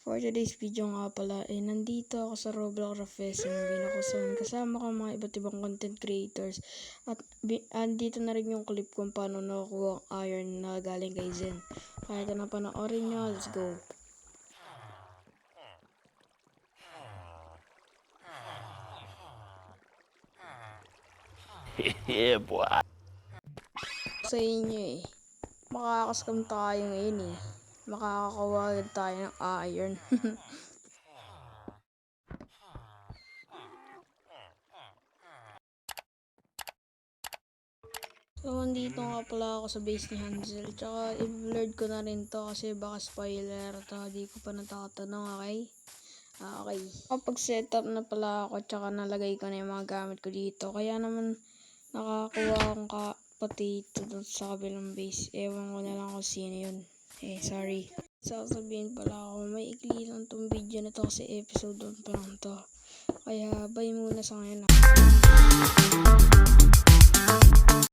For today's video nga pala, nandito ako sa Roblox Festival ako saan kasama ko mga iba't ibang content creators. At andito na rin yung clip kung paano nakukuha ang iron na galing kay Zen. Kaya ito na panoorin nyo, let's go! Yeah, boy. Sa inyo makakaskam tayo ngayon makakakawagad tayo ng iron. So, andito nga pala ako sa base ni Hansel. Tsaka, i-blurred ko na rin to kasi baka spoiler to. Di ko pa natatanong, okay? Okay. Kapag setup na pala ako, tsaka nalagay ko na yung mga gamit ko dito. Kaya naman, nakakuha akong potato doon sa kabilang base. Ewan ko na lang kung sino yun. Sorry. Sasabihin pala ako, may ikli lang tong video na to kasi episode 1 pa lang to. Kaya, bye muna sa ngayon.